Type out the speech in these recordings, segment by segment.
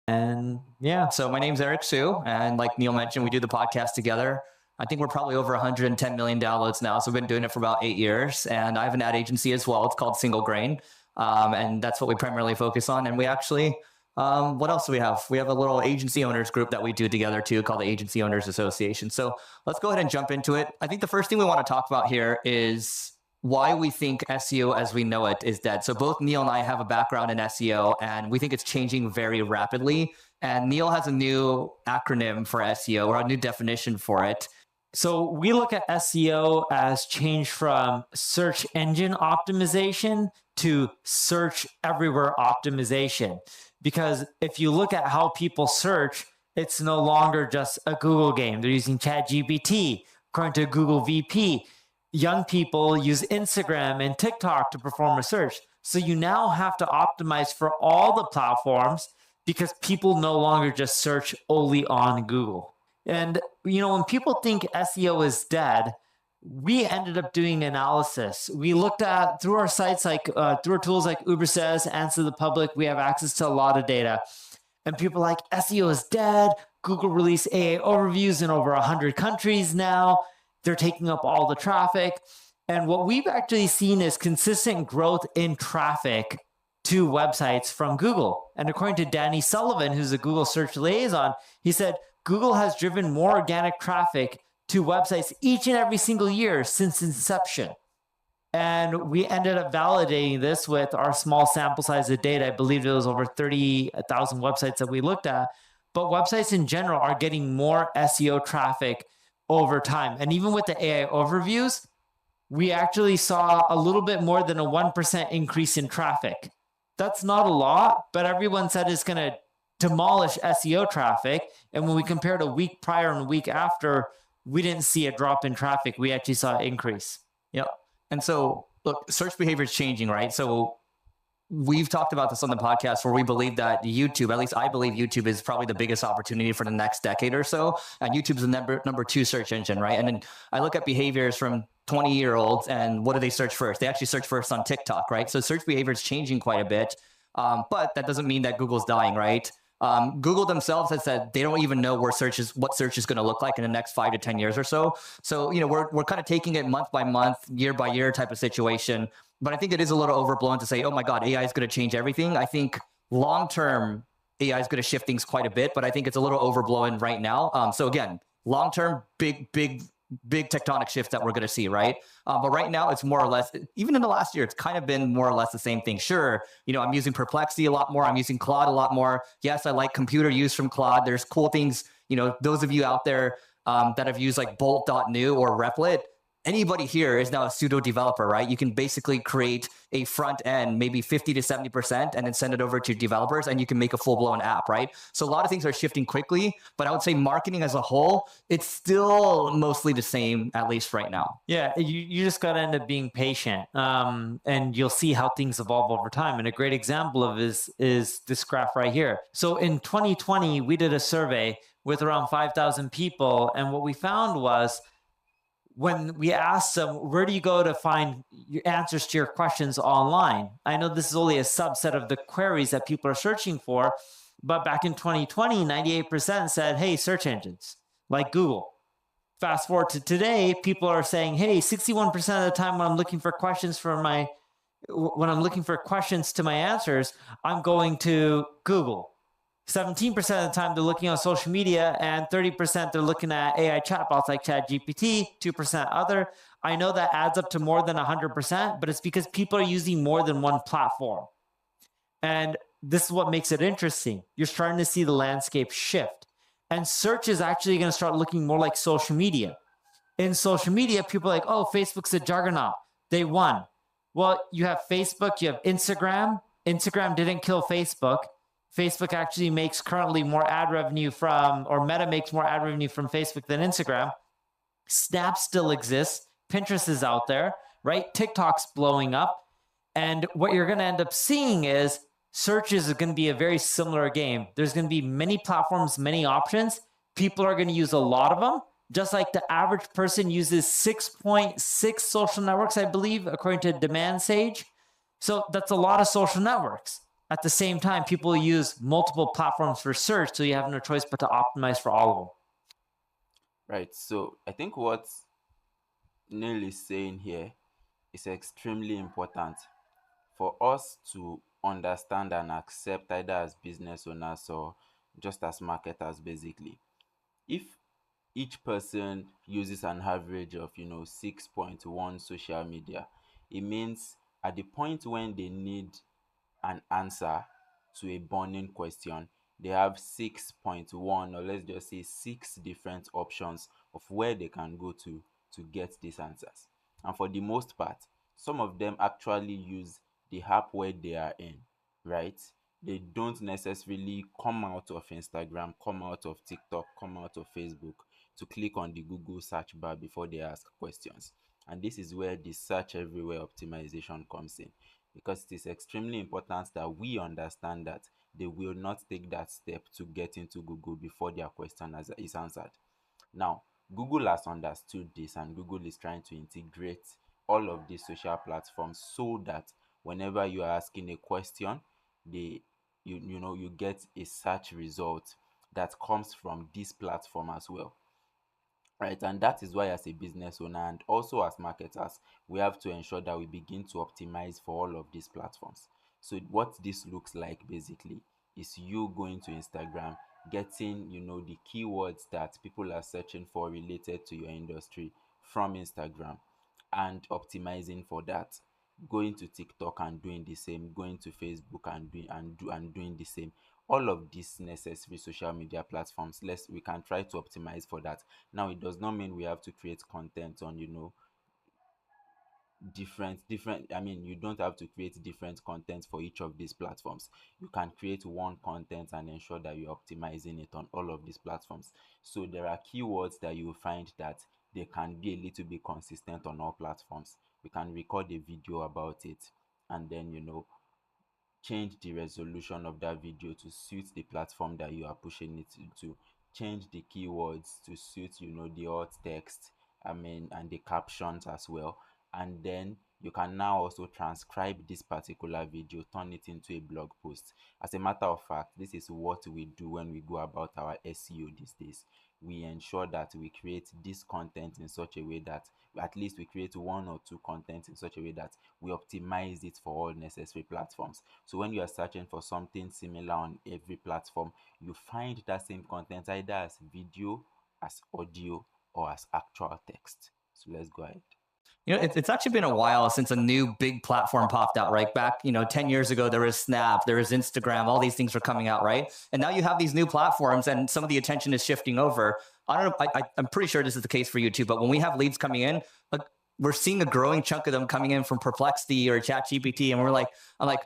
And yeah, so my name's Eric Sue. And like Neil mentioned, we do the podcast together. I think we're probably over 110 million downloads now. So we've been doing it for about 8 years. And I have an ad agency as well. It's called Single Grain. And that's what we primarily focus on. And we actually, what else do we have? We have a little agency owners group that we do together too, called the Agency Owners Association. So let's go ahead and jump into it. I think the first thing we want to talk about here is why we think SEO as we know it is dead. So both Neil and I have a background in SEO, and we think it's changing very rapidly. And Neil has a new acronym for SEO, or a new definition for it. So we look at SEO as change from search engine optimization to search everywhere optimization. Because if you look at how people search, it's no longer just a Google game. They're using ChatGPT. According to Google VP, young people use Instagram and TikTok to perform a search. So you now have to optimize for all the platforms because people no longer just search only on Google. And, when people think SEO is dead, we ended up doing analysis. We looked at through our sites, like through our tools like Ubersays, Answer the Public, we have access to a lot of data. And people are like, SEO is dead. Google released AI overviews in over 100 countries now. They're taking up all the traffic. And what we've actually seen is consistent growth in traffic to websites from Google. And according to Danny Sullivan, who's a Google search liaison, he said, Google has driven more organic traffic to websites each and every single year since inception. And we ended up validating this with our small sample size of data. I believe it was over 30,000 websites that we looked at. But websites in general are getting more SEO traffic over time. And even with the AI overviews, we actually saw a little bit more than a 1% increase in traffic. That's not a lot, but everyone said it's going to demolish SEO traffic. And when we compared a week prior and a week after, we didn't see a drop in traffic. We actually saw an increase. Yep. And so, look, search behavior is changing, right? So we've talked about this on the podcast where we believe that YouTube, at least I believe YouTube is probably the biggest opportunity for the next decade or so. And YouTube's the number 2 search engine, right? And then I look at behaviors from 20-year-olds and what do they search first? They actually search first on TikTok, right? So search behavior is changing quite a bit. But that doesn't mean that Google's dying, right? Google themselves has said they don't even know what search is going to look like in the next 5 to 10 years or so. So, we're kind of taking it month by month, year by year type of situation. But I think it is a little overblown to say, oh my God, AI is going to change everything. I think long-term AI is going to shift things quite a bit, but I think it's a little overblown right now. So again, long-term, big tectonic shifts that we're going to see, right? But right now, it's more or less, even in the last year, it's kind of been more or less the same thing. Sure, I'm using Perplexity a lot more. I'm using Claude a lot more. Yes, I like computer use from Claude. There's cool things, those of you out there that have used like Bolt.new or Replit, anybody here is now a pseudo developer, right? You can basically create a front end, maybe 50 to 70%, and then send it over to developers and you can make a full blown app, right? So a lot of things are shifting quickly, but I would say marketing as a whole, it's still mostly the same, at least right now. Yeah, you just got to end up being patient and you'll see how things evolve over time. And a great example of is this graph right here. So in 2020, we did a survey with around 5,000 people. And what we found was, when we asked them, where do you go to find your answers to your questions online? I know this is only a subset of the queries that people are searching for, but back in 2020, 98% said, hey, search engines like Google. Fast forward to today, people are saying, hey, 61% of the time when I'm looking for questions to my answers, I'm going to Google. 17% of the time they're looking on social media, and 30% they're looking at AI chatbots like ChatGPT, 2% other. I know that adds up to more than 100%, but it's because people are using more than one platform. And this is what makes it interesting. You're starting to see the landscape shift. And search is actually going to start looking more like social media. In social media, people are like, oh, Facebook's a juggernaut. They won. Well, you have Facebook, you have Instagram. Instagram didn't kill Facebook. Facebook actually makes currently more ad revenue Meta makes more ad revenue from Facebook than Instagram. Snap still exists. Pinterest is out there, right? TikTok's blowing up. And what you're going to end up seeing is search is going to be a very similar game. There's going to be many platforms, many options. People are going to use a lot of them. Just like the average person uses 6.6 social networks, I believe, according to Demand Sage. So that's a lot of social networks. at the same time, people use multiple platforms for search, so you have no choice but to optimize for all of them. Right. So I think what Neil is saying here is extremely important for us to understand and accept, either as business owners or just as marketers. Basically, if each person uses an average of 6.1 social media, it means at the point when they need an answer to a burning question, they have 6.1, or let's just say 6 different options of where they can go to get these answers. And for the most part, some of them actually use the app where they are in, right? They don't necessarily come out of Instagram, come out of TikTok, come out of Facebook to click on the Google search bar before they ask questions. And this is where the search everywhere optimization comes in, because it is extremely important that we understand that they will not take that step to get into Google before their question is answered. Now, Google has understood this, and Google is trying to integrate all of these social platforms so that whenever you are asking a question, they you get a search result that comes from this platform as well. Right, and that is why, as a business owner and also as marketers, we have to ensure that we begin to optimize for all of these platforms. So what this looks like basically is you going to Instagram, getting the keywords that people are searching for related to your industry from Instagram, and optimizing for that. Going to TikTok and doing the same, going to Facebook and doing the same. All of these necessary social media platforms, we can try to optimize for that. Now, it does not mean we have to create content on different I mean, you don't have to create different content for each of these platforms. You can create one content and ensure that you're optimizing it on all of these platforms. So there are keywords that you will find that they can be a little bit consistent on all platforms. We can record a video about it, and then change the resolution of that video to suit the platform that you are pushing it to. Change the keywords to suit the alt text, and the captions as well. And then you can now also transcribe this particular video, turn it into a blog post. As a matter of fact, this is what we do when we go about our SEO these days. We ensure that we create this content in such a way that at least we create one or two content in such a way that we optimize it for all necessary platforms. So when you are searching for something similar on every platform, you find that same content either as video, as audio, or as actual text. So let's go ahead. It's actually been a while since a new big platform popped out, right? Back, 10 years ago, there was Snap, there was Instagram, all these things were coming out, right? And now you have these new platforms and some of the attention is shifting over. I don't know, I'm pretty sure this is the case for you too, but when we have leads coming in, like, we're seeing a growing chunk of them coming in from Perplexity or ChatGPT. And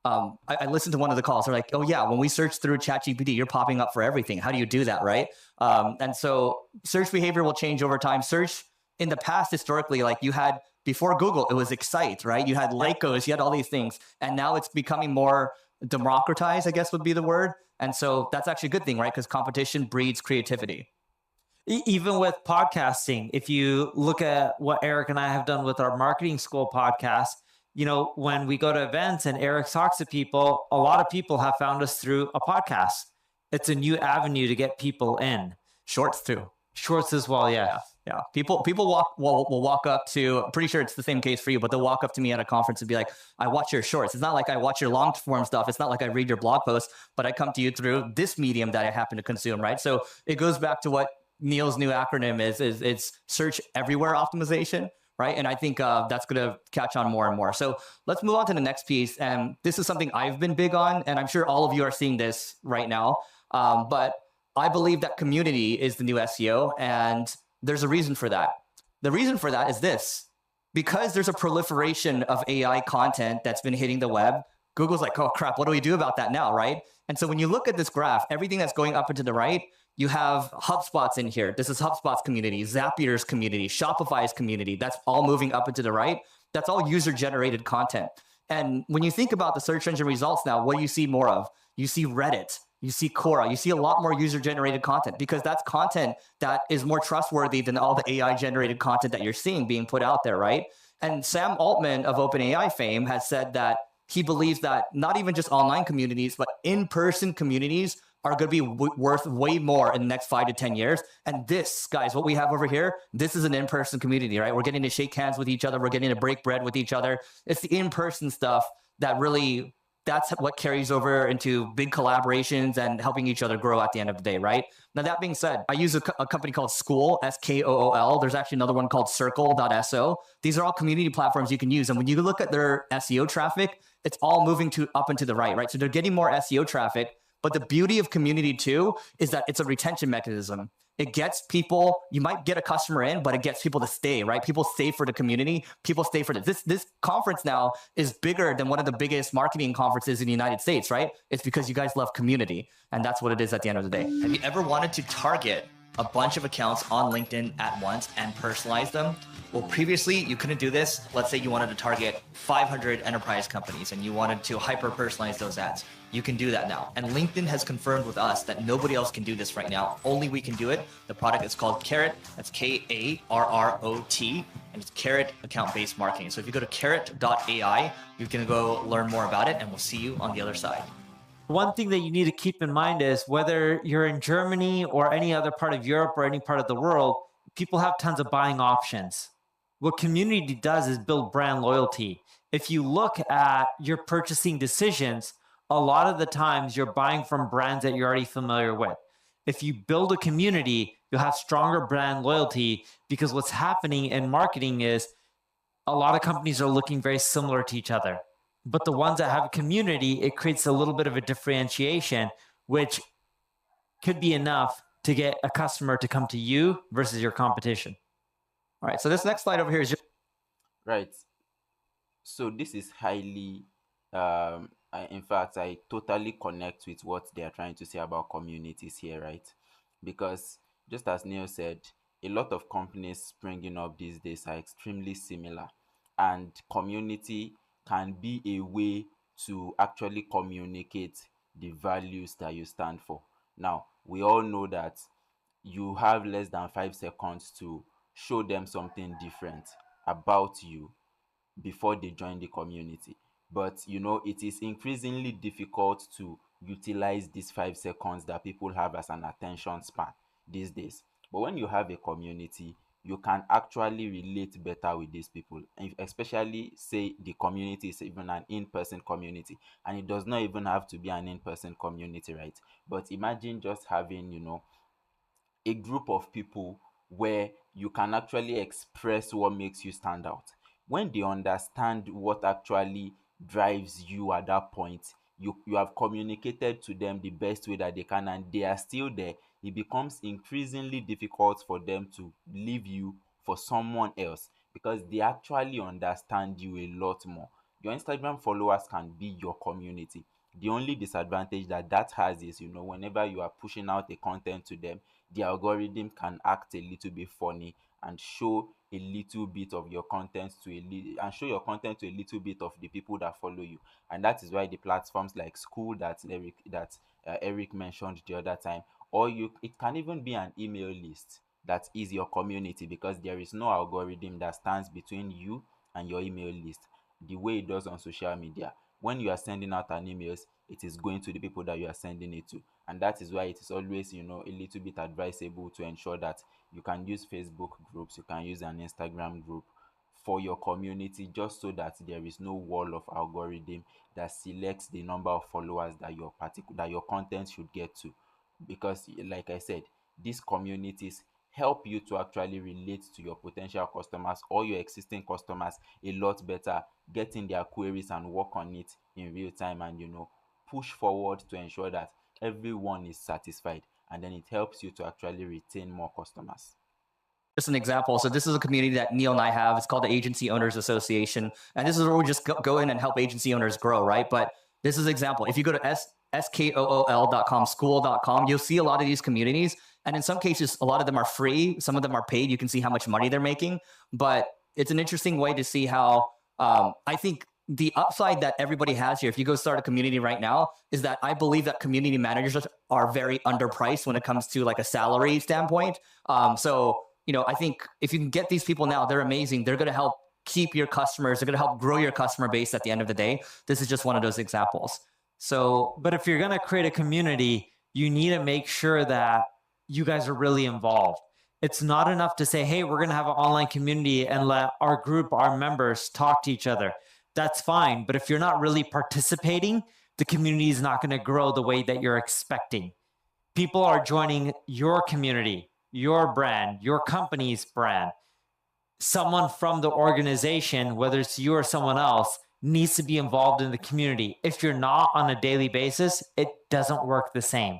I listened to one of the calls. They're like, oh yeah, when we search through ChatGPT, you're popping up for everything. How do you do that, right? And so search behavior will change over time. Search in the past, historically, like you had before Google, it was Excite, right? You had Lycos, you had all these things. And now it's becoming more democratized, I guess would be the word. And so that's actually a good thing, right? Because competition breeds creativity. Even with podcasting, if you look at what Eric and I have done with our marketing school podcast, when we go to events and Eric talks to people, a lot of people have found us through a podcast. It's a new avenue to get people in. Shorts too. Shorts as well, yeah. Yeah. People will walk up to, I'm pretty sure it's the same case for you, but they'll walk up to me at a conference and be like, I watch your shorts. It's not like I watch your long form stuff. It's not like I read your blog posts, but I come to you through this medium that I happen to consume, right? So it goes back to what Neil's new acronym is it's search everywhere optimization, right? And I think that's going to catch on more and more. So let's move on to the next piece. And this is something I've been big on, and I'm sure all of you are seeing this right now. But I believe that community is the new SEO, and there's a reason for that. The reason for that is this. Because there's a proliferation of AI content that's been hitting the web, Google's like, oh crap, what do we do about that now, right? And so when you look at this graph, everything that's going up and to the right, you have HubSpot's in here. This is HubSpot's community, Zapier's community, Shopify's community. That's all moving up and to the right. That's all user-generated content. And when you think about the search engine results now, what do you see more of? You see Reddit. You see Quora, you see a lot more user-generated content because that's content that is more trustworthy than all the AI-generated content that you're seeing being put out there, right? And Sam Altman of OpenAI fame has said that he believes that not even just online communities, but in-person communities are going to be worth way more in the next 5 to 10 years. And this, guys, what we have over here, this is an in-person community, right? We're getting to shake hands with each other. We're getting to break bread with each other. It's the in-person stuff that really, that's what carries over into big collaborations and helping each other grow at the end of the day, right? Now, that being said, I use a company called Skool, Skool. There's actually another one called Circle.so. These are all community platforms you can use. And when you look at their SEO traffic, it's all moving up and to the right? So they're getting more SEO traffic. But the beauty of community too is that it's a retention mechanism. It gets people, you might get a customer in, but it gets people to stay, right? People stay for the community. People stay for this. This conference now is bigger than one of the biggest marketing conferences in the United States, right? It's because you guys love community. And that's what it is at the end of the day. Have you ever wanted to target a bunch of accounts on LinkedIn at once and personalize them? Well, previously you couldn't do this. Let's say you wanted to target 500 enterprise companies and you wanted to hyper-personalize those ads. You can do that now. And LinkedIn has confirmed with us that nobody else can do this right now. Only we can do it. The product is called Carrot. That's Karrot. And it's Carrot account-based marketing. So if you go to carrot.ai, you can go learn more about it and we'll see you on the other side. One thing that you need to keep in mind is whether you're in Germany or any other part of Europe or any part of the world, people have tons of buying options. What community does is build brand loyalty. If you look at your purchasing decisions, a lot of the times you're buying from brands that you're already familiar with. If you build a community, you'll have stronger brand loyalty because what's happening in marketing is a lot of companies are looking very similar to each other. But the ones that have a community, it creates a little bit of a differentiation, which could be enough to get a customer to come to you versus your competition. All right, so this next slide over here is just... Right. So this is highly, in fact, I totally connect with what they are trying to say about communities here, right? Because just as Neil said, a lot of companies springing up these days are extremely similar, and community can be a way to actually communicate the values that you stand for. Now, we all know that you have less than 5 seconds to show them something different about you before they join the community. But it is increasingly difficult to utilize these 5 seconds that people have as an attention span these days. But when you have a community, you can actually relate better with these people, especially say the community is even an in-person community, and it does not even have to be an in-person community, right? But imagine just having a group of people where you can actually express what makes you stand out. When they understand what actually drives you at that point, you have communicated to them the best way that they can, and they are still there. It becomes increasingly difficult for them to leave you for someone else because they actually understand you a lot more. Your Instagram followers can be your community. The only disadvantage that has is, whenever you are pushing out the content to them, the algorithm can act a little bit funny and show a little bit of your content to a little bit of the people that follow you. And that is why the platforms like Skool that Eric mentioned the other time, or it can even be an email list that is your community, because there is no algorithm that stands between you and your email list the way it does on social media. When you are sending out an email, it is going to the people that you are sending it to, and that is why it is always a little bit advisable to ensure that you can use Facebook groups, you can use an Instagram group for your community, just so that there is no wall of algorithm that selects the number of followers that your content should get to. Because like I said, these communities help you to actually relate to your potential customers or your existing customers a lot better, getting their queries and work on it in real time, and push forward to ensure that everyone is satisfied, and then it helps you to actually retain more customers. Just an example. So this is a community that Neil and I have. It's called the Agency Owners Association. And this is where we just go in and help agency owners grow, right? But this is an example. If you go to skool.com, skool.com, you'll see a lot of these communities. And in some cases, a lot of them are free. Some of them are paid. You can see how much money they're making. But it's an interesting way to see how I think the upside that everybody has here, if you go start a community right now, is that I believe that community managers are very underpriced when it comes to like a salary standpoint. So I think if you can get these people now, they're amazing. They're going to help keep your customers. They're going to help grow your customer base at the end of the day. This is just one of those examples. So, but if you're going to create a community, you need to make sure that you guys are really involved. It's not enough to say, hey, we're going to have an online community and let our group, our members talk to each other. That's fine. But if you're not really participating, the community is not going to grow the way that you're expecting. People are joining your community, your brand, your company's brand. Someone from the organization, whether it's you or someone else, needs to be involved in the community. If you're not on a daily basis, it doesn't work the same.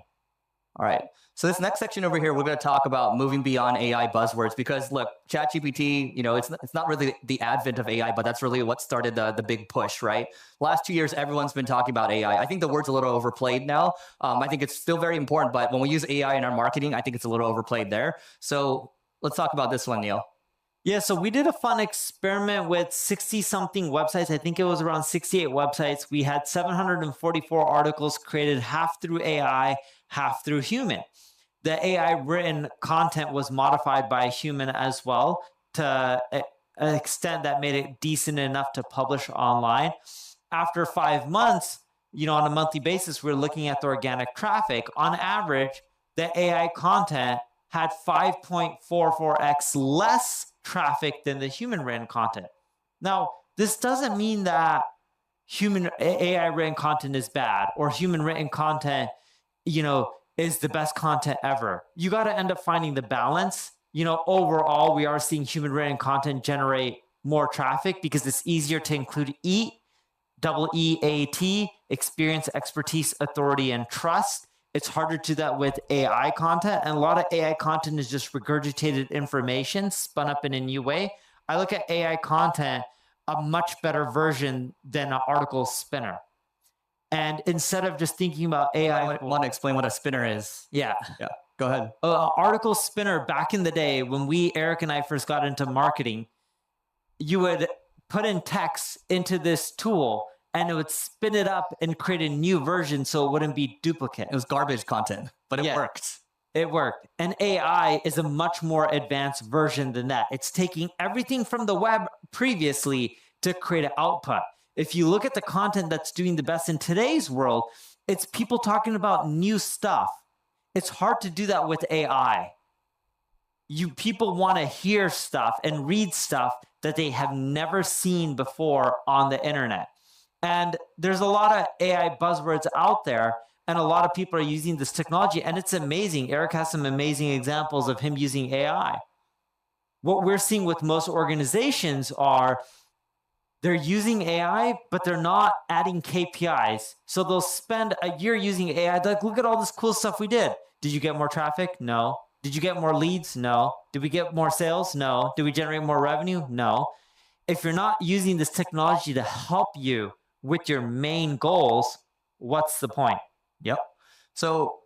All right. So this next section over here, we're going to talk about moving beyond AI buzzwords because look, ChatGPT, it's not really the advent of AI, but that's really what started the big push, right? Last 2 years, everyone's been talking about AI. I think the word's a little overplayed now. I think it's still very important, but when we use AI in our marketing, I think it's a little overplayed there. So let's talk about this one, Neil. Yeah, so we did a fun experiment with 60 something websites. I think it was around 68 websites. We had 744 articles created, half through AI, half through human. The AI written content was modified by a human as well to an extent that made it decent enough to publish online. After 5 months, on a monthly basis, we're looking at the organic traffic. On average, the AI content had 5.44x less traffic than the human written content. Now, this doesn't mean that human AI written content is bad or human written content, is the best content ever. You got to end up finding the balance. Overall, we are seeing human written content generate more traffic because it's easier to include EAT, experience, expertise, authority, and trust. It's harder to do that with AI content. And a lot of AI content is just regurgitated information spun up in a new way. I look at AI content a much better version than an article spinner. And instead of just thinking about AI, I want to explain what a spinner is. Yeah. Go ahead. Article spinner, back in the day when Eric and I first got into marketing, you would put in text into this tool and it would spin it up and create a new version so it wouldn't be duplicate. It was garbage content, but it worked. It worked. And AI is a much more advanced version than that. It's taking everything from the web previously to create an output. If you look at the content that's doing the best in today's world, it's people talking about new stuff. It's hard to do that with AI. People want to hear stuff and read stuff that they have never seen before on the internet. And there's a lot of AI buzzwords out there, and a lot of people are using this technology, and it's amazing. Eric has some amazing examples of him using AI. What we're seeing with most organizations are they're using AI, but they're not adding KPIs. So they'll spend a year using AI. They're like, look at all this cool stuff we did. Did you get more traffic? No. Did you get more leads? No. Did we get more sales? No. Did we generate more revenue? No. If you're not using this technology to help you with your main goals, what's the point? Yep. So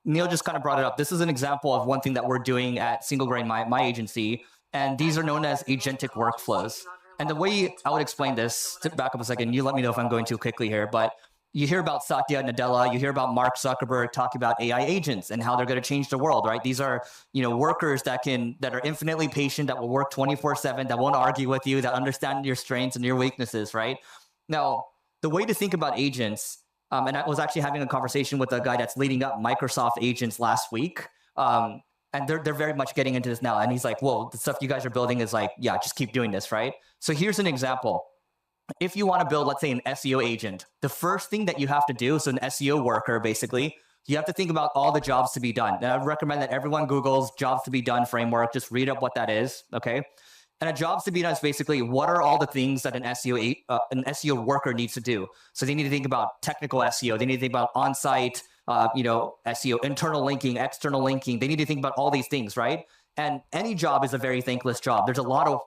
Neil just kind of brought it up. This is an example of one thing that we're doing at Single Grain, my agency, and these are known as agentic workflows. And the way I would explain this, to back up a second, you let me know if I'm going too quickly here, but you hear about Satya Nadella, you hear about Mark Zuckerberg talking about AI agents and how they're going to change the world, right? These are, workers that are infinitely patient, that will work 24/7, that won't argue with you, that understand your strengths and your weaknesses, right? Now, the way to think about agents, and I was actually having a conversation with a guy that's leading up Microsoft agents last week, and they're very much getting into this now. And he's like, well, the stuff you guys are building is like, yeah, just keep doing this, right? So here's an example. If you want to build, let's say, an SEO agent, the first thing that you have to do, so an SEO worker, basically, you have to think about all the jobs to be done. And I would recommend that everyone Googles jobs to be done framework. Just read up what that is, okay? And a jobs to be done is basically what are all the things that an SEO worker needs to do. So they need to think about technical SEO. They need to think about on-site, SEO, internal linking, external linking. They need to think about all these things, right? And any job is a very thankless job. There's a lot of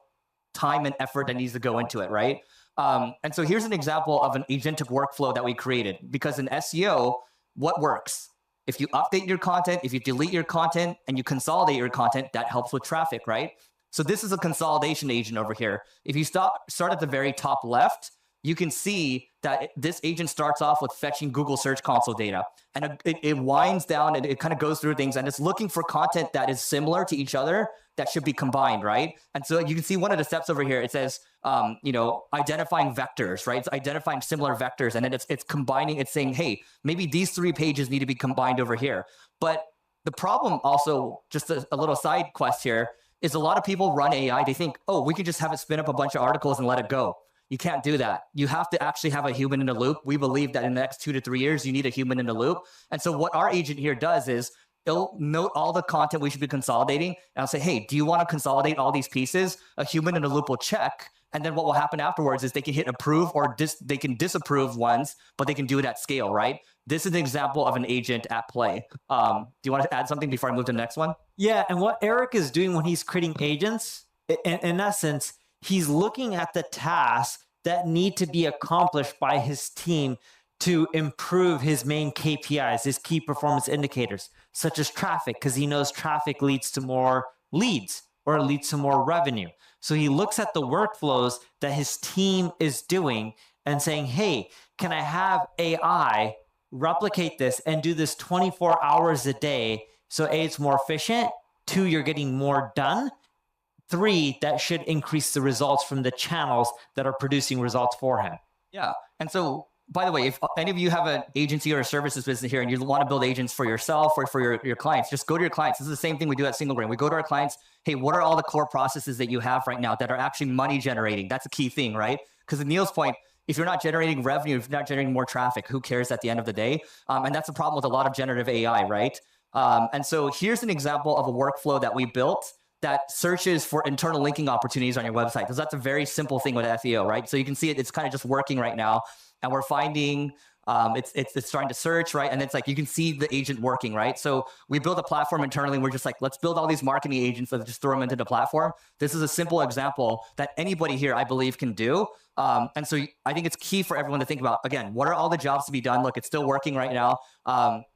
time and effort that needs to go into it, right? And so here's an example of an agentic workflow that we created, because in SEO, what works? If you update your content, if you delete your content, and you consolidate your content, that helps with traffic, right? So this is a consolidation agent over here. If you start at the very top left, you can see that this agent starts off with fetching Google Search Console data, and it winds down and it kind of goes through things, and it's looking for content that is similar to each other that should be combined, right? And so you can see one of the steps over here. It says, identifying vectors, right? It's identifying similar vectors, and then it's combining. It's saying, hey, maybe these 3 pages need to be combined over here. But the problem also, just a little side quest here, is a lot of people run AI. They think, oh, we can just have it spin up a bunch of articles and let it go. You can't do that. You have to actually have a human in the loop. We believe that in the next 2 to 3 years, you need a human in the loop. And so what our agent here does is it'll note all the content we should be consolidating. And I'll say, hey, do you want to consolidate all these pieces? A human in the loop will check. And then what will happen afterwards is they can hit approve, or they can disapprove ones, but they can do it at scale, right? This is an example of an agent at play. Do you want to add something before I move to the next one? Yeah, and what Eric is doing when he's creating agents, in essence, he's looking at the tasks that need to be accomplished by his team to improve his main KPIs, his key performance indicators, such as traffic, because he knows traffic leads to more leads or it leads to more revenue. So he looks at the workflows that his team is doing and saying, hey, can I have AI replicate this and do this 24 hours a day? So A, it's more efficient. 2, you're getting more done. 3, that should increase the results from the channels that are producing results for him. Yeah. And so, by the way, if any of you have an agency or a services business here and you want to build agents for yourself or for your clients, just go to your clients. This is the same thing we do at Single Grain. We go to our clients, hey, what are all the core processes that you have right now that are actually money generating? That's a key thing, right? Because at Neil's point, if you're not generating revenue, if you're not generating more traffic, who cares at the end of the day? And that's the problem with a lot of generative AI, right? And so here's an example of a workflow that we built that searches for internal linking opportunities on your website, because that's a very simple thing with SEO, right? So you can see it's kind of just working right now, and we're finding it's starting to search, right? And it's like you can see the agent working, right? So we built a platform internally. We're just like, let's build all these marketing agents and just throw them into the platform. This is a simple example that anybody here, I believe, can do. And so I think it's key for everyone to think about, again, what are all the jobs to be done? Look, it's still working right now.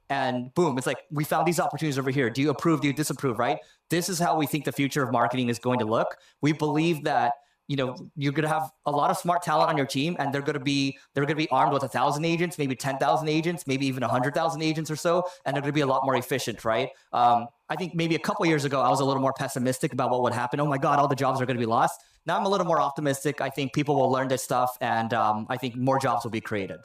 And boom, it's like, we found these opportunities over here. Do you approve? Do you disapprove, right? This is how we think the future of marketing is going to look. We believe that, you're going to have a lot of smart talent on your team, and they're going to be armed with 1,000 agents, maybe 10,000 agents, maybe even 100,000 agents or so. And they're going to be a lot more efficient, right? I think maybe a couple of years ago, I was a little more pessimistic about what would happen. Oh my God, all the jobs are going to be lost. Now I'm a little more optimistic. I think people will learn this stuff, and I think more jobs will be created.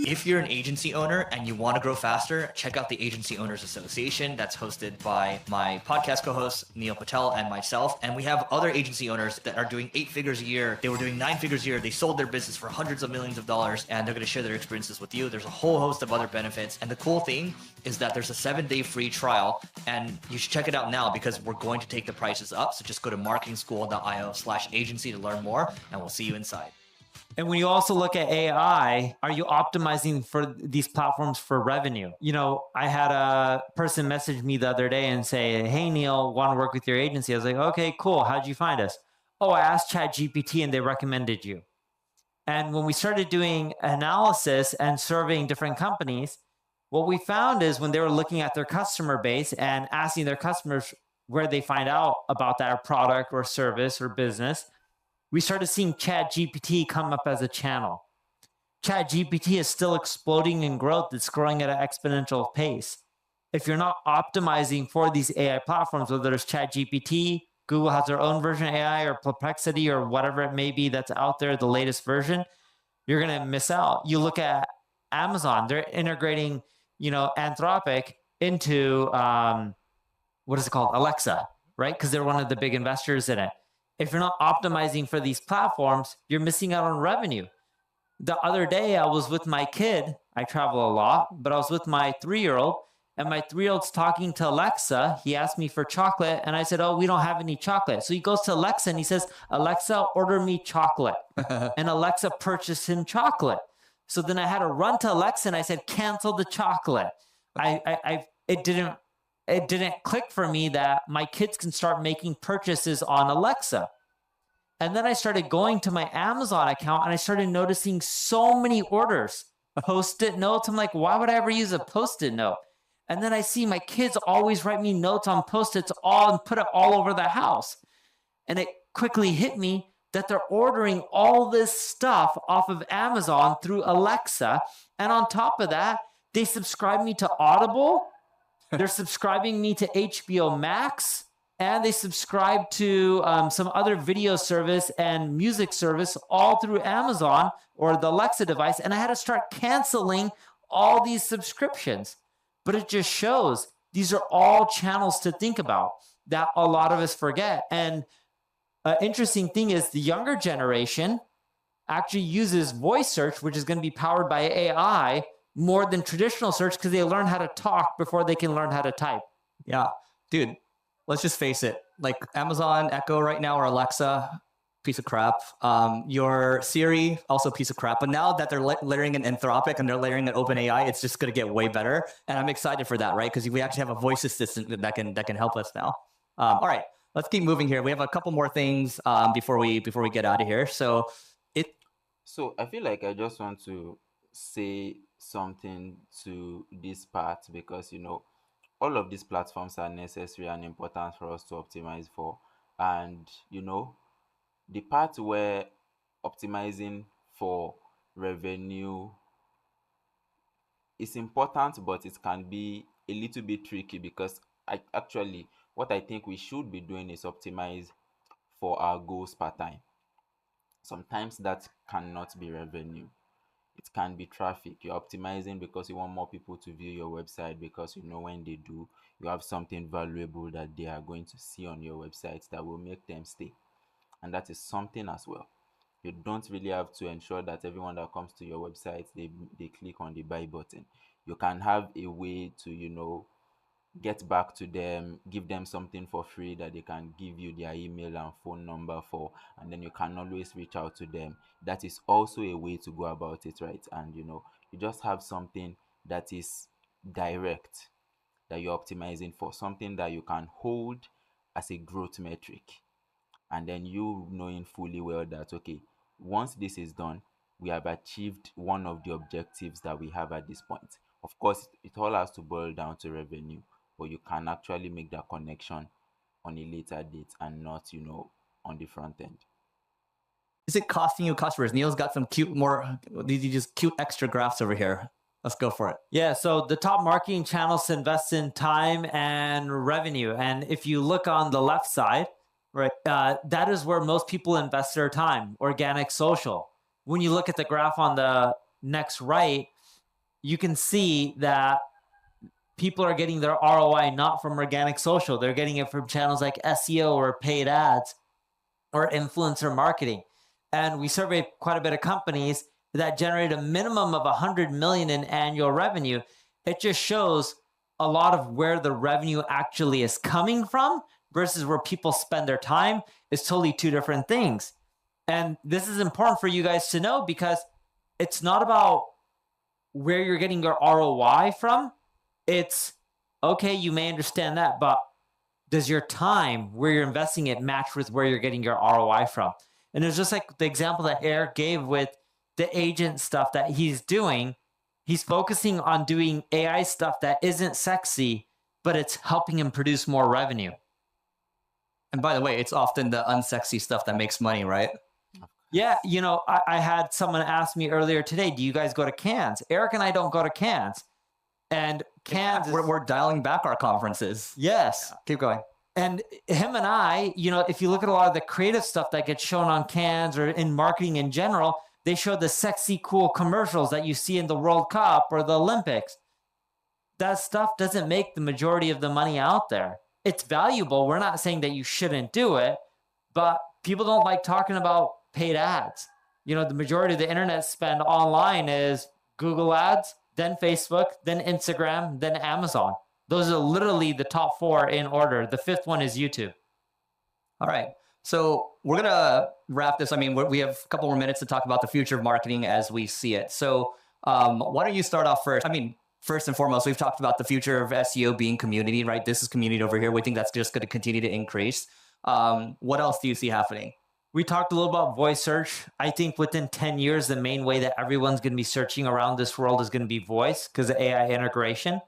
If you're an agency owner and you want to grow faster, check out the Agency Owners Association that's hosted by my podcast co-host, Neil Patel, and myself. And we have other agency owners that are doing 8 figures a year. They were doing 9 figures a year. They sold their business for hundreds of millions of dollars, and they're going to share their experiences with you. There's a whole host of other benefits. And the cool thing is that there's a 7-day free trial, and you should check it out now because we're going to take the prices up. So just go to marketingschool.io/agency to learn more, and we'll see you inside. And when you also look at AI, are you optimizing for these platforms for revenue? I had a person message me the other day and say, hey, Neil, want to work with your agency? I was like, okay, cool. How'd you find us? Oh, I asked ChatGPT and they recommended you. And when we started doing analysis and surveying different companies, what we found is when they were looking at their customer base and asking their customers where they find out about that product or service or business, we started seeing ChatGPT come up as a channel. ChatGPT is still exploding in growth. It's growing at an exponential pace. If you're not optimizing for these AI platforms, whether it's ChatGPT, Google has their own version of AI, or Perplexity, or whatever it may be that's out there, the latest version, you're going to miss out. You look at Amazon, they're integrating, Anthropic into, what is it called? Alexa, right? Because they're one of the big investors in it. If you're not optimizing for these platforms, you're missing out on revenue. The other day, I was with my kid. I travel a lot, but I was with my 3-year-old, and my 3-year-old's talking to Alexa. He asked me for chocolate, and I said, oh, we don't have any chocolate. So he goes to Alexa, and he says, Alexa, order me chocolate. And Alexa purchased him chocolate. So then I had to run to Alexa, and I said, cancel the chocolate. It didn't click for me that my kids can start making purchases on Alexa. And then I started going to my Amazon account and I started noticing so many orders, Post-it notes. I'm like, why would I ever use a Post-it note? And then I see my kids always write me notes on Post-its and put it all over the house. And it quickly hit me, that they're ordering all this stuff off of Amazon through Alexa. And on top of that, they subscribe me to Audible. They're subscribing me to HBO Max. And they subscribe to some other video service and music service all through Amazon or the Alexa device. And I had to start canceling all these subscriptions. But it just shows these are all channels to think about that a lot of us forget. And interesting thing is the younger generation actually uses voice search, which is going to be powered by AI, more than traditional search because they learn how to talk before they can learn how to type. Yeah, dude. Let's just face it. Like Amazon Echo right now or Alexa, piece of crap. Your Siri, also piece of crap. But now that they're layering in Anthropic and they're layering in OpenAI, it's just going to get way better. And I'm excited for that, right? Because we actually have a voice assistant that can help us now. All right, let's keep moving here. We have a couple more things before we get out of here. So I feel like I just want to say something to this part because all of these platforms are necessary and important for us to optimize for. And the part where optimizing for revenue is important, but it can be a little bit tricky because what I think we should be doing is optimize for our goals per time. Sometimes that cannot be revenue. It can be traffic. You're optimizing because you want more people to view your website because when they do, you have something valuable that they are going to see on your website that will make them stay. And that is something as well. You don't really have to ensure that everyone that comes to your website, they click on the buy button. You can have a way to, get back to them, give them something for free that they can give you their email and phone number for, and then you can always reach out to them. That is also a way to go about it, right? And you just have something that is direct that you're optimizing for, something that you can hold as a growth metric, and then you knowing fully well that okay, once this is done, we have achieved one of the objectives that we have at this point. Of course, it all has to boil down to revenue, but you can actually make that connection on a later date and not on the front end. Is it costing you customers? Neil's got some these cute extra graphs over here. Let's go for it. Yeah, so the top marketing channels invest in time and revenue. And if you look on the left side, right, that is where most people invest their time, organic social. When you look at the graph on the next right, you can see that people are getting their ROI not from organic social. They're getting it from channels like SEO or paid ads or influencer marketing. And we surveyed quite a bit of companies that generate a minimum of 100 million in annual revenue. It just shows a lot of where the revenue actually is coming from versus where people spend their time is totally two different things. And this is important for you guys to know because it's not about where you're getting your ROI from. It's okay, you may understand that, but does your time where you're investing it match with where you're getting your ROI from? And it's just like the example that Eric gave with the agent stuff that he's doing. He's focusing on doing AI stuff that isn't sexy, but it's helping him produce more revenue. And by the way, it's often the unsexy stuff that makes money, right? Yeah, I had someone ask me earlier today, do you guys go to Cannes? Eric and I don't go to Cannes. And Cannes, we're dialing back our conferences. Yes. Yeah, keep going. And him and I, if you look at a lot of the creative stuff that gets shown on Cannes or in marketing in general, they show the sexy, cool commercials that you see in the World Cup or the Olympics. That stuff doesn't make the majority of the money out there. It's valuable. We're not saying that you shouldn't do it, but people don't like talking about paid ads. The majority of the internet spend online is Google ads, then Facebook, then Instagram, then Amazon. Those are literally the top four in order. The fifth one is YouTube. All right. So we're going to wrap this. I mean, we have a couple more minutes to talk about the future of marketing as we see it. So why don't you start off first? I mean, first and foremost, we've talked about the future of SEO being community, right? This is community over here. We think that's just going to continue to increase. What else do you see happening? We talked a little about voice search. I think within 10 years, the main way that everyone's going to be searching around this world is going to be voice because of AI integration.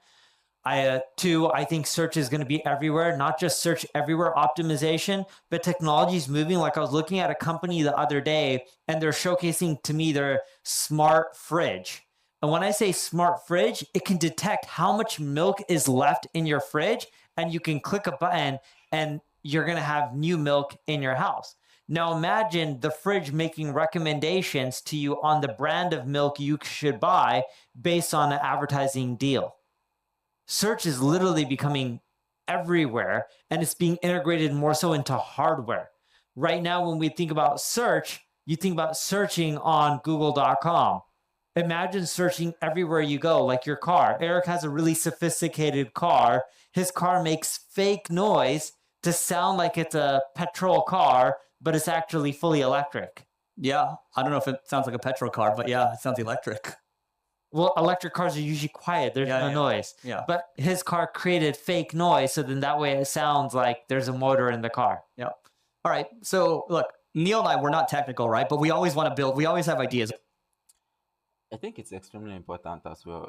I think search is going to be everywhere, not just search everywhere optimization, but technology is moving. Like I was looking at a company the other day and they're showcasing to me their smart fridge. And when I say smart fridge, it can detect how much milk is left in your fridge and you can click a button and you're going to have new milk in your house. Now imagine the fridge making recommendations to you on the brand of milk you should buy based on an advertising deal. Search is literally becoming everywhere and it's being integrated more so into hardware. Right now, when we think about search, you think about searching on google.com. Imagine searching everywhere you go, like your car. Eric has a really sophisticated car. His car makes fake noise to sound like it's a petrol car, but it's actually fully electric. Yeah, I don't know if it sounds like a petrol car, but yeah, it sounds electric. Well, electric cars are usually quiet. There's no noise. Yeah. But his car created fake noise, so then that way it sounds like there's a motor in the car. Yeah. All right. So look, Neil and I, we're not technical, right? But we always want to build. We always have ideas. I think it's extremely important as well.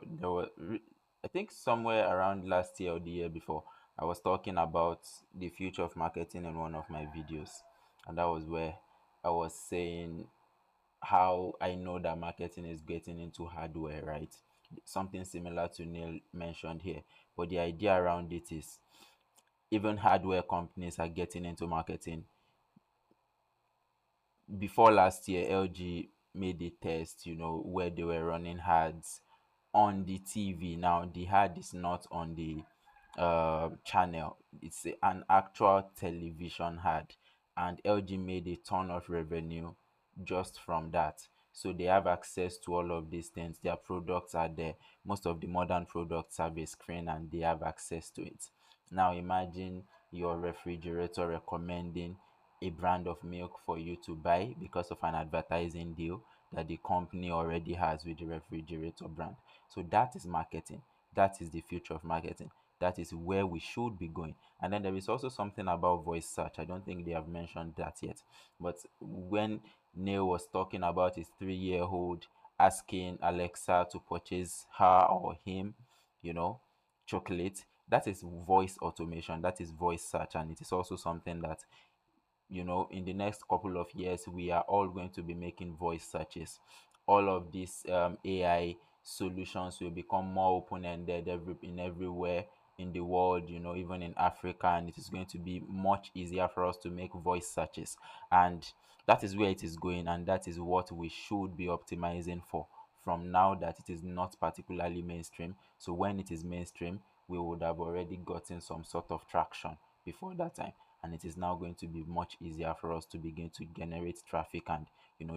I think somewhere around last year or the year before, I was talking about the future of marketing in one of my videos, and that was where I was saying how I know that marketing is getting into hardware, right? Something similar to Neil mentioned here. But the idea around it is even hardware companies are getting into marketing. Before last year, LG made a test, where they were running ads on the TV. Now, the ad is not on the channel, it's an actual television ad, and LG made a ton of revenue just from that. So they have access to all of these things. Their products are there. Most of the modern products have a screen and they have access to it. Now imagine your refrigerator recommending a brand of milk for you to buy because of an advertising deal that the company already has with the refrigerator brand. So that is marketing. That is the future of marketing. That is where we should be going. And then there is also something about voice search. I don't think they have mentioned that yet. But when Neil was talking about his 3-year-old asking Alexa to purchase her or him, chocolate, that is voice automation. That is voice search. And it is also something that in the next couple of years we are all going to be making voice searches. All of these AI solutions will become more open-ended everywhere in the world, even in Africa, and it is going to be much easier for us to make voice searches. And that is where it is going, and that is what we should be optimizing for from now that it is not particularly mainstream. So when it is mainstream, we would have already gotten some sort of traction before that time, and it is now going to be much easier for us to begin to generate traffic and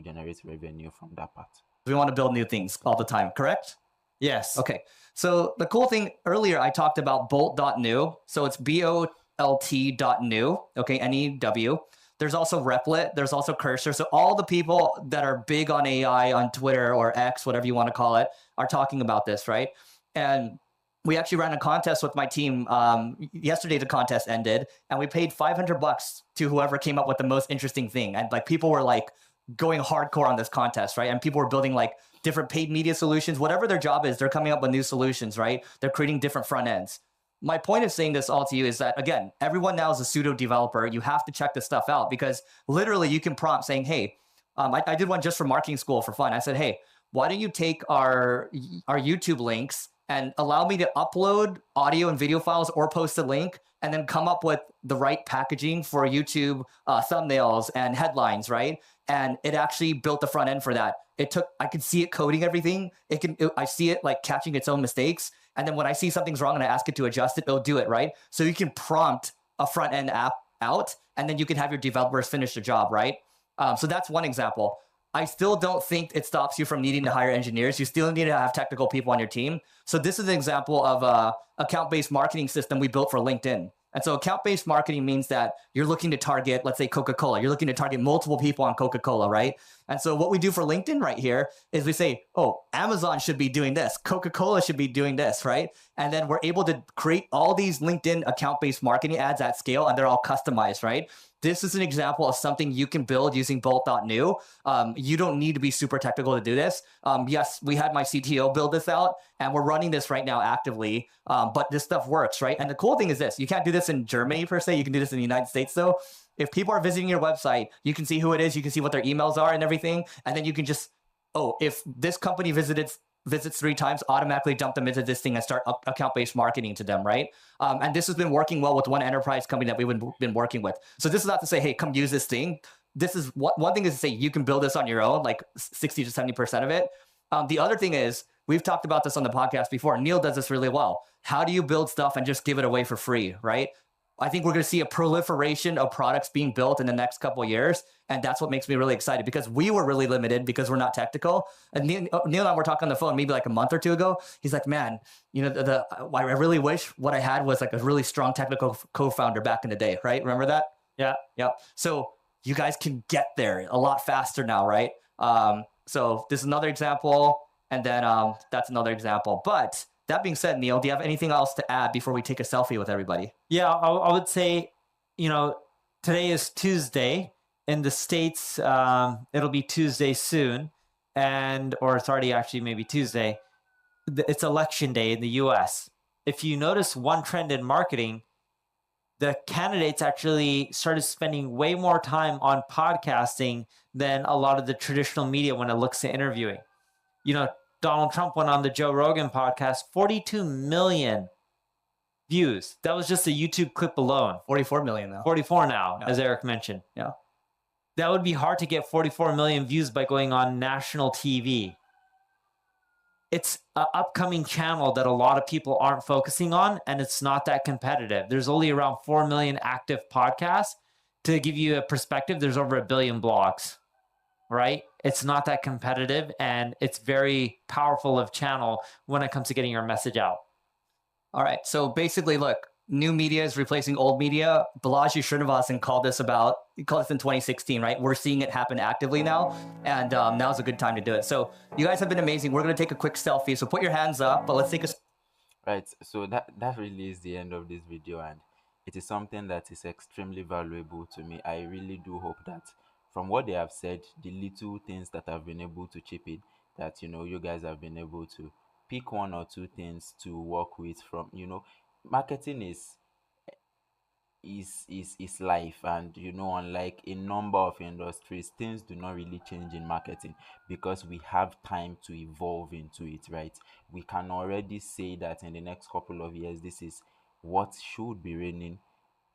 generate revenue from that part. We want to build new things all the time, correct? Yes. Okay. So the cool thing earlier, I talked about bolt.new. So it's BOLT.new. Okay. NEW. There's also Replit. There's also Cursor. So all the people that are big on AI on Twitter or X, whatever you want to call it, are talking about this, right? And we actually ran a contest with my team yesterday. The contest ended, and we paid $500 to whoever came up with the most interesting thing. And like people were like going hardcore on this contest, right? And people were building like different paid media solutions, whatever their job is. They're coming up with new solutions, right? They're creating different front ends. My point of saying this all to you is that, again, everyone now is a pseudo developer. You have to check this stuff out because literally you can prompt saying, hey, I did one just for marketing school for fun. I said, hey, why don't you take our YouTube links and allow me to upload audio and video files or post a link and then come up with the right packaging for YouTube thumbnails and headlines, right? And it actually built the front end for that. I could see it coding everything. I see it like catching its own mistakes. And then when I see something's wrong and I ask it to adjust it, it'll do it, right? So you can prompt a front end app out and then you can have your developers finish the job, right? So that's one example. I still don't think it stops you from needing to hire engineers. You still need to have technical people on your team. So this is an example of a account-based marketing system we built for LinkedIn. And so account-based marketing means that you're looking to target, let's say Coca-Cola. You're looking to target multiple people on Coca-Cola, right? And so what we do for LinkedIn right here is we say, oh, Amazon should be doing this. Coca-Cola should be doing this, right? And then we're able to create all these LinkedIn account-based marketing ads at scale, and they're all customized, right? this is an example of something you can build using bolt.new. You don't need to be super technical to do this. Yes, we had my CTO build this out, and we're running this right now actively. But this stuff works, right? And the cool thing is this: you can't do this in Germany per se. You can do this in the United States, though. If people are visiting your website, you can see who it is. You can see what their emails are and everything, and then you can just, oh, if this company visits 3 times, automatically dump them into this thing and start account-based marketing to them, right? And this has been working well with one enterprise company that we've been working with. So this is not to say, hey, come use this thing. This is one thing is to say you can build this on your own, like 60 to 70% of it. The other thing is, we've talked about this on the podcast before. Neil does this really well. How do you build stuff and just give it away for free, right? I think we're going to see a proliferation of products being built in the next couple of years. And that's what makes me really excited, because we were really limited because we're not technical. And Neil and I were talking on the phone maybe like a month or two ago. He's like, man, I really wish what I had was like a really strong technical co-founder back in the day, right? Remember that? Yeah. Yep. So you guys can get there a lot faster now, right? So this is another example. And then that's another example. But that being said, Neil, do you have anything else to add before we take a selfie with everybody? Yeah, I would say, today is Tuesday. In the States, it'll be Tuesday soon. Or it's already actually maybe Tuesday. It's election day in the US. If you notice one trend in marketing, the candidates actually started spending way more time on podcasting than a lot of the traditional media when it looks to interviewing. Donald Trump went on the Joe Rogan podcast, 42 million views. That was just a YouTube clip alone. 44 million now. 44 now, as Eric mentioned. Yeah. That would be hard to get 44 million views by going on national TV. It's an upcoming channel that a lot of people aren't focusing on, and it's not that competitive. There's only around 4 million active podcasts. To give you a perspective, there's over 1 billion blogs, right? It's not that competitive, and it's very powerful of channel when it comes to getting your message out. All right. So basically, look, new media is replacing old media. Balaji Srinivasan called this in 2016, right? We're seeing it happen actively now, and now's a good time to do it. So you guys have been amazing. We're going to take a quick selfie. So put your hands up, but let's take a... Right, so that really is the end of this video, and it is something that is extremely valuable to me. I really do hope that from what they have said, the little things that I've been able to chip in, that you guys have been able to pick 1 or 2 things to work with from. Marketing is life, and unlike a number of industries, things do not really change in marketing because we have time to evolve into it, right? We can already say that in the next couple of years, this is what should be reigning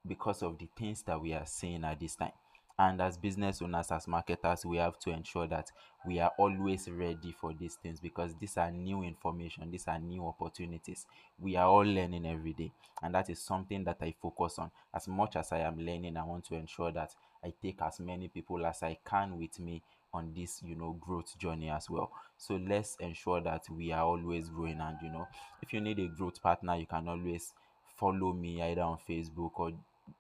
because of the things that we are seeing at this time. And as business owners, as marketers, we have to ensure that we are always ready for these things, because these are new information, these are new opportunities. We are all learning every day, and that is something that I focus on. As much as I am learning, I want to ensure that I take as many people as I can with me on this growth journey as well. So let's ensure that we are always growing. And if you need a growth partner, you can always follow me either on Facebook or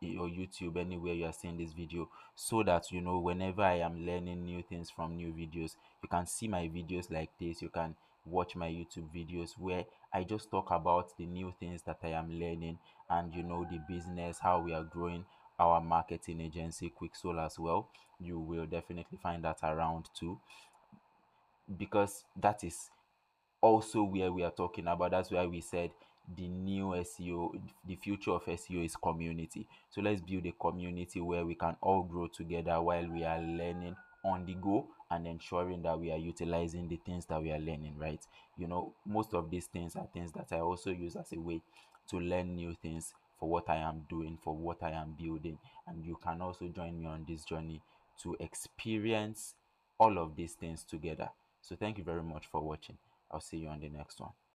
YouTube, anywhere you are seeing this video, so that whenever I am learning new things from new videos, you can see my videos like this. You can watch my YouTube videos where I just talk about the new things that I am learning, and the business, how we are growing our marketing agency Quick Soul as well. You will definitely find that around too, because that is also where we are talking about. That's why we said the new SEO, the future of SEO is community. So let's build a community where we can all grow together while we are learning on the go, and ensuring that we are utilizing the things that we are learning, right? Most of these things are things that I also use as a way to learn new things for what I am doing, for what I am building. And you can also join me on this journey to experience all of these things together. So thank you very much for watching. I'll see you on the next one.